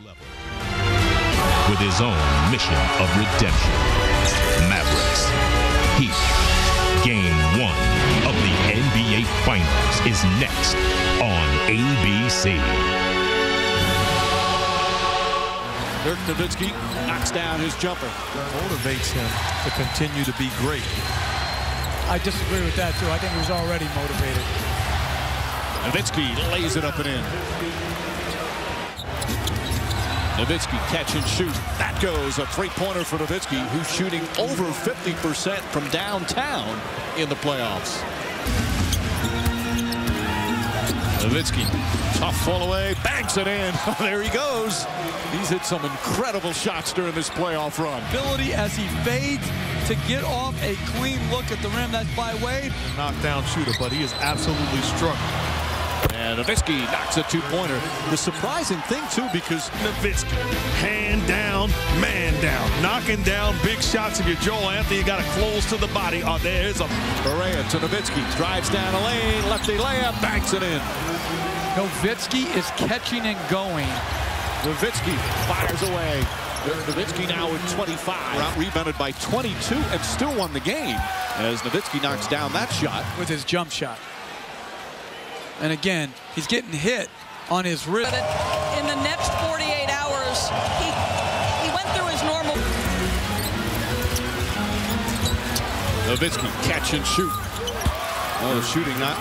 level. With his own mission of redemption. Mavericks. Heat. Game 1 of the NBA Finals is next on ABC. Dirk Nowitzki knocks down his jumper. Motivates him to continue to be great. I disagree with that, too. I think he was already motivated. Nowitzki lays it up and in. Nowitzki catch and shoot. That goes a three-pointer for Nowitzki, who's shooting over 50% from downtown in the playoffs. Nowitzki, tough fall away, banks it in. There he goes. He's hit some incredible shots during this playoff run. Ability as he fades to get off a clean look at the rim. That's by Wade. Knockdown shooter, but he is absolutely struggling. And Nowitzki knocks a two-pointer. The surprising thing, too, because Nowitzki, hand down, man down. Knocking down big shots. If you're Joel Anthony, you got to close to the body. Oh, there's a... Berea to Nowitzki. Drives down a lane. Lefty layup. Banks it in. Nowitzki is catching and going. Nowitzki fires away. Nowitzki now with 25. Out rebounded by 22 and still won the game as Nowitzki knocks down that shot. With his jump shot. And again, he's getting hit on his wrist. In the next 48 hours, he went through his normal. Nowitzki catch and shoot. Oh, the shooting not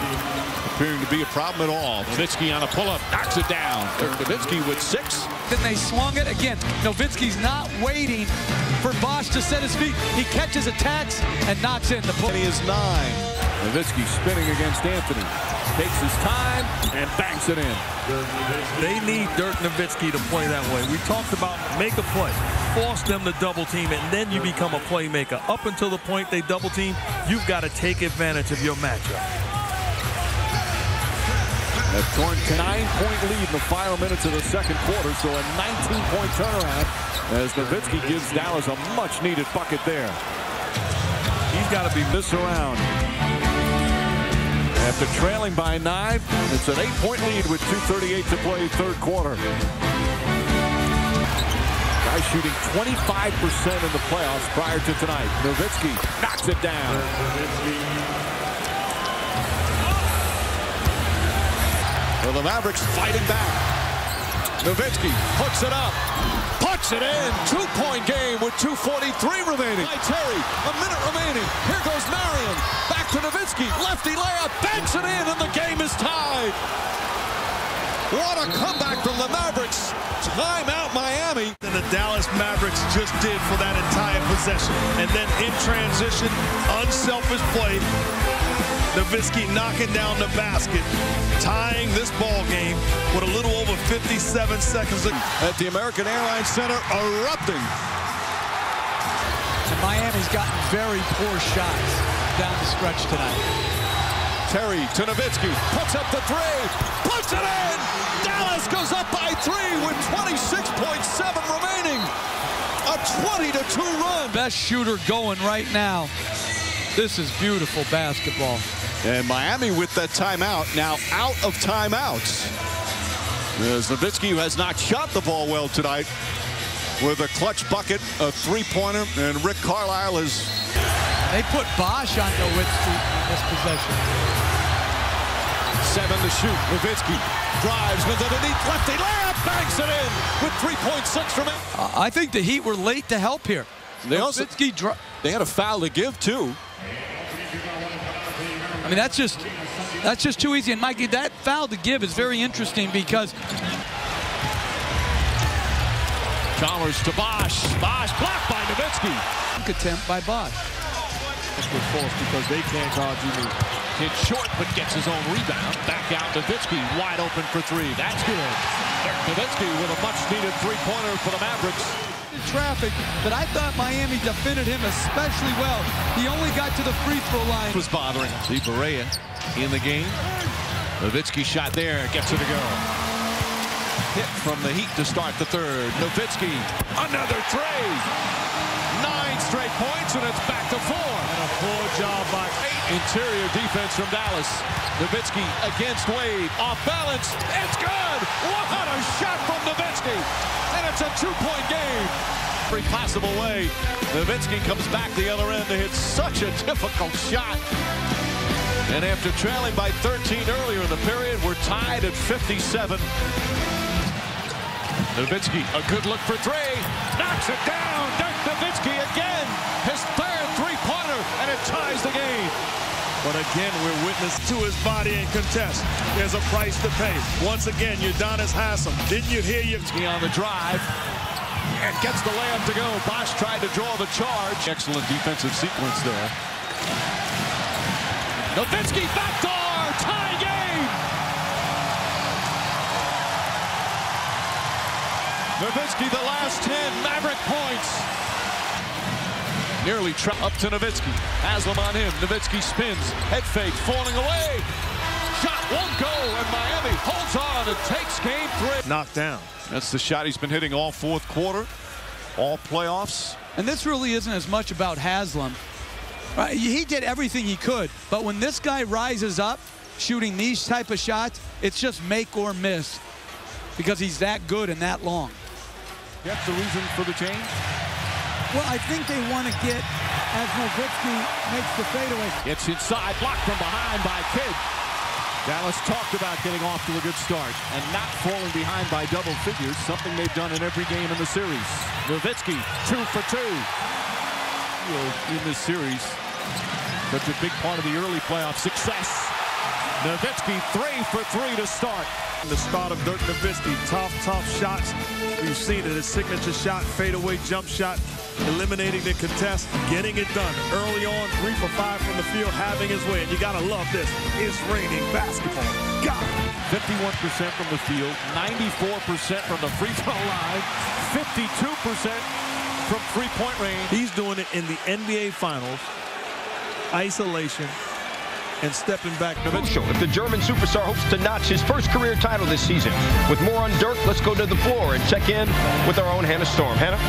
appearing to be a problem at all. Nowitzki on a pull-up, knocks it down. Nowitzki with 6. Then they swung it again. Nowitzki's not waiting for Bosch to set his feet. He catches, attacks, and knocks in the pull. He is 9. Nowitzki spinning against Anthony. Takes his time and banks it in. They need Dirk Nowitzki to play that way. We talked about make a play, force them to double team, and then you become a playmaker. Up until the point they double team, you've got to take advantage of your matchup. A 9-point lead in the final minutes of the second quarter, so a 19-point turnaround as Nowitzki gives Dallas a much-needed bucket there. He's got to be this around. After trailing by 9, it's an 8-point lead with 2:38 to play third quarter. Guys shooting 25% in the playoffs prior to tonight. Nowitzki knocks it down. Well, the Mavericks fighting back. Nowitzki hooks it up. Puts it in. 2-point game with 2:43 remaining. By Terry, a minute remaining. Here goes Marion. Back to Nowitzki. Lefty layup. Banks it in, and the game is tied. What a comeback from the Mavericks. Timeout Miami. And the Dallas Mavericks just did for that entire possession. And then in transition, unselfish play. Nowitzki knocking down the basket, tying this ball game with a little over 57 seconds. At the American Airlines Center, erupting. And Miami's gotten very poor shots down the stretch tonight. Terry to Nowitzki, puts up the 3, puts it in! Dallas goes up by 3 with 26.7 remaining. A 20-2 run. Best shooter going right now. This is beautiful basketball. And Miami with that timeout, now out of timeouts. As Nowitzki, who has not shot the ball well tonight, with a clutch bucket, a three-pointer, and Rick Carlisle is... They put Bosch on Nowitzki in this possession. 7 to shoot. Nowitzki drives with underneath lefty layup, banks it in with 3.6 remaining. I think the Heat were late to help here. They also they had a foul to give too. I mean, that's just too easy. And Mikey, that foul to give is very interesting because Chalmers to Bosch. Bosch blocked by Nowitzki. Attempt by Bosch. That's good force because they can't guard you. Hit short, but gets his own rebound. Back out Nowitzki, wide open for 3. That's good. Nowitzki with a much-needed three-pointer for the Mavericks. Traffic, but I thought Miami defended him especially well. He only got to the free throw line. Was bothering. See Berea in the game. Nowitzki shot there, gets it to go. Hit from the Heat to start the third. Nowitzki, another 3. 9 straight points, and it's back to 4. And a poor job by interior defense from Dallas. Nowitzki against Wade, off balance. It's good. What a shot from Nowitzki. It's a two-point game. Every possible way. Nowitzki comes back the other end to hit such a difficult shot. And after trailing by 13 earlier in the period, we're tied at 57. Nowitzki, a good look for three. Knocks it down. Dirk Nowitzki again. His third three-pointer, and it ties the game. But again, we're witness to his body and contest. There's a price to pay. Once again, Udonis Haslem. Didn't you hear you? On the drive. And gets the layup to go. Bosch tried to draw the charge. Excellent defensive sequence there. Nowitzki backdoor. Tie game. Nowitzki, the last 10 Maverick points. Nearly up to Nowitzki. Haslem on him. Nowitzki spins. Head fake. Falling away. Shot won't go. And Miami holds on and takes game 3. Knocked down. That's the shot he's been hitting all fourth quarter. All playoffs. And this really isn't as much about Haslem. He did everything he could. But when this guy rises up shooting these type of shots, it's just make or miss. Because he's that good and that long. That's the reason for the change? Well, I think they want to get, as Nowitzki makes the fadeaway. It's inside, blocked from behind by Kidd. Dallas talked about getting off to a good start and not falling behind by double figures, something they've done in every game in the series. Nowitzki, 2 for 2. In this series, such a big part of the early playoff success. Nowitzki, 3 for 3 to start. The start of Dirk Nowitzki, tough shots. We've seen it, his signature shot, fadeaway jump shot, eliminating the contest, getting it done. Early on, 3 for 5 from the field, having his way. And you gotta love this. It's raining basketball. Got it. 51% from the field, 94% from the free throw line, 52% from three-point range. He's doing it in the NBA Finals. Isolation. And stepping back. Crucial if the German superstar hopes to notch his first career title this season. With more on Dirk, let's go to the floor and check in with our own Hannah Storm. Hannah?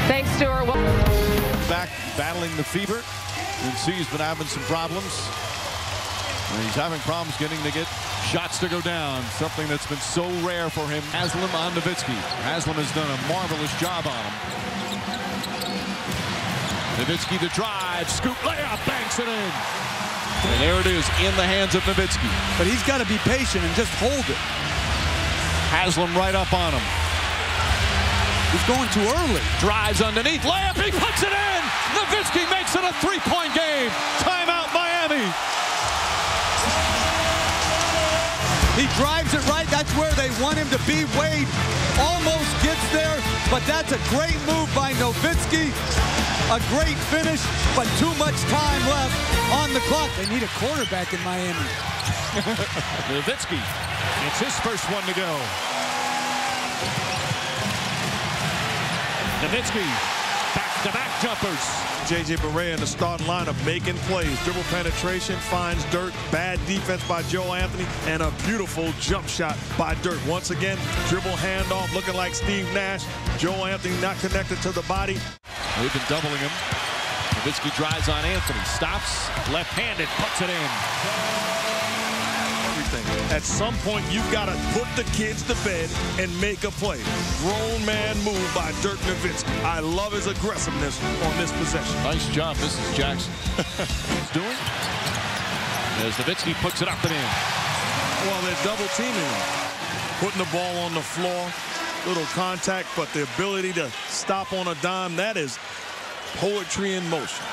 Thanks, Stuart. Back battling the fever. You can see he's been having some problems. And he's having problems getting to get shots to go down. Something that's been so rare for him. Haslem on Nowitzki. Haslem has done a marvelous job on him. Nowitzki the drive. Scoop layup. Banks it in. And there it is in the hands of Nowitzki. But he's got to be patient and just hold it. Haslem right up on him. He's going too early. Drives underneath. Layup. He puts it in. Nowitzki makes it a three-point game. Timeout Miami. He drives it right. That's where they want him to be. Wade almost gets there, but that's a great move by Nowitzki. A great finish, but too much time left on the clock. They need a quarterback in Miami. Nowitzki, it's his first one to go. Nowitzki, back-to-back jumpers. J.J. Barea in the starting lineup making plays. Dribble penetration finds Dirk. Bad defense by Joe Anthony. And a beautiful jump shot by Dirk. Once again, dribble handoff looking like Steve Nash. Joe Anthony not connected to the body. They've been doubling him. Nowitzki drives on Anthony. Stops. Left-handed. Puts it in. Everything. At some point, you've got to put the kids to bed and make a play. Grown man move by Dirk Nowitzki. I love his aggressiveness on this possession. Nice job, Mrs. Jackson. He's doing. As Nowitzki puts it up and in. Well, they're double teaming him. Putting the ball on the floor. Little contact, but the ability to stop on a dime, that is poetry in motion.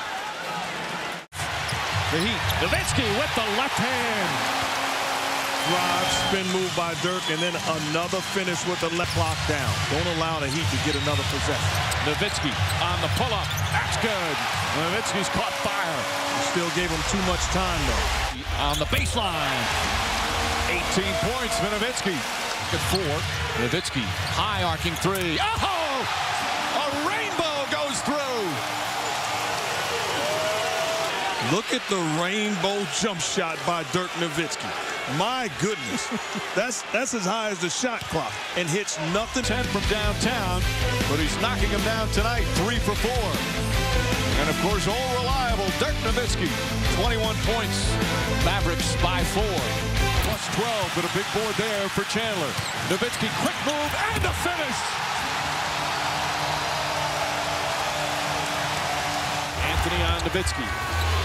The Heat. Nowitzki with the left hand. Drive, spin move by Dirk, and then another finish with the left block down. Don't allow the Heat to get another possession. Nowitzki on the pull-up. That's good. Nowitzki's caught fire. Still gave him too much time, though. On the baseline. 18 points for Nowitzki. At 4. Nowitzki, high arcing three. Oh! A rainbow goes through. Look at the rainbow jump shot by Dirk Nowitzki. My goodness. That's as high as the shot clock and hits nothing. 10 from downtown, but he's knocking him down tonight. 3 for 4. And of course, all reliable Dirk Nowitzki. 21 points. Mavericks by 4. Plus 12, but a big board there for Chandler. Nowitzki, quick move and a finish. Anthony on Nowitzki.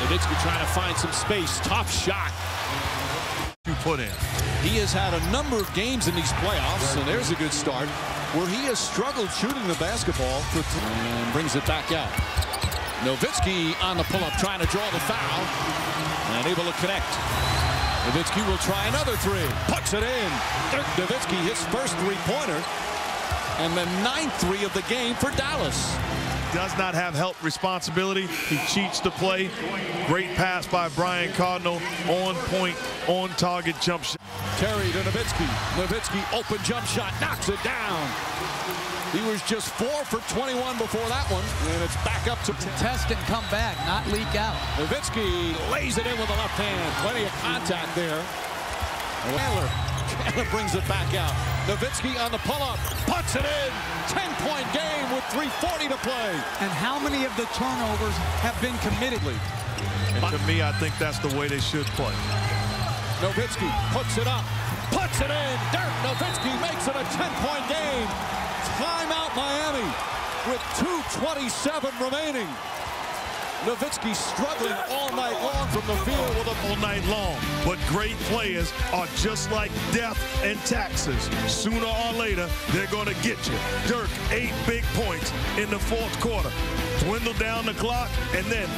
Nowitzki trying to find some space. Tough shot. You put in. He has had a number of games in these playoffs, and there's a good start, where he has struggled shooting the basketball and brings it back out. Nowitzki on the pull-up, trying to draw the foul, and able to connect. Nowitzki will try another three. Puts it in. Dirk Nowitzki, his first three-pointer, and the 9th three of the game for Dallas. Does not have help responsibility. He cheats the play. Great pass by Brian Cardinal. On point, on target jump shot. Terry to Nowitzki. Nowitzki open jump shot, knocks it down. He was just 4 for 21 before that one, and it's back up to Test and come back, not leak out. Nowitzki lays it in with the left hand. Plenty of contact there. Chandler brings it back out. Nowitzki on the pull-up, puts it in. 10-point game with 3:40 to play. And how many of the turnovers have been committed? And to me, I think that's the way they should play. Nowitzki puts it up, puts it in. Dirk Nowitzki makes it a 10-point game. Timeout Miami with 2:27 remaining. Nowitzki struggling all night long from the field with a all night long. But great players are just like death and taxes. Sooner or later, they're going to get you. Dirk, 8 big points in the 4th quarter. Dwindle down the clock, and then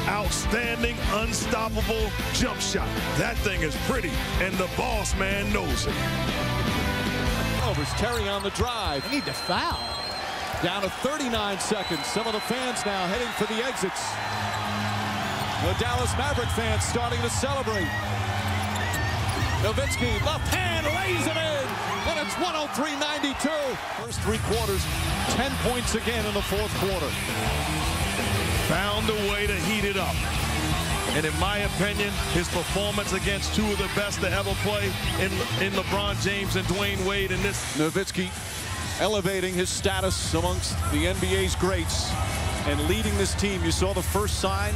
outstanding, unstoppable jump shot. That thing is pretty, and the boss man knows it. Terry on the drive. They need to foul. Down to 39 seconds. Some of the fans now heading for the exits. The Dallas Maverick fans starting to celebrate. Nowitzki, left hand, lays it in, and it's 103-92. First 3 quarters, 10 points again in the 4th quarter. Found a way to heat it up. And in my opinion, his performance against 2 of the best to ever play in LeBron James and Dwayne Wade in this. Nowitzki elevating his status amongst the NBA's greats and leading this team. You saw the first sign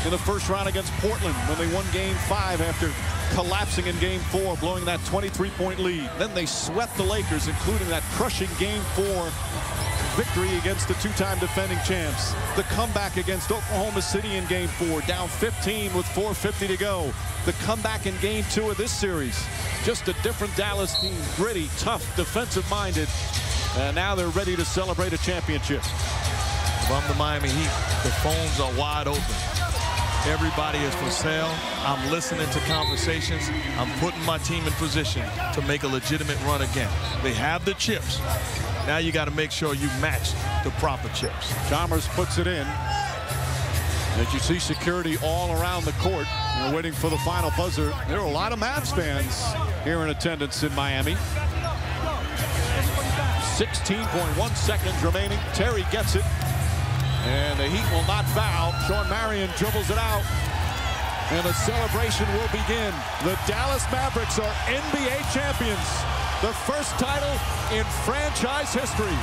in the first round against Portland when they won Game 5 after collapsing in Game 4, blowing that 23-point lead. Then they swept the Lakers, including that crushing Game 4 victory against the 2-time defending champs. The comeback against Oklahoma City in Game 4, down 15 with 4:50 to go. The comeback in Game 2 of this series. Just a different Dallas team, gritty, tough, defensive-minded, and now they're ready to celebrate a championship. If I'm the Miami Heat, the phones are wide open. Everybody is for sale. I'm listening to conversations. I'm putting my team in position to make a legitimate run again. They have the chips. Now you got to make sure you match the proper chips. Chalmers puts it in. As you see security all around the court. We're waiting for the final buzzer. There are a lot of Mavs fans here in attendance in Miami. 16.1 seconds remaining. Terry gets it. And the Heat will not foul. Sean Marion dribbles it out. And the celebration will begin. The Dallas Mavericks are NBA champions. The first title in franchise history.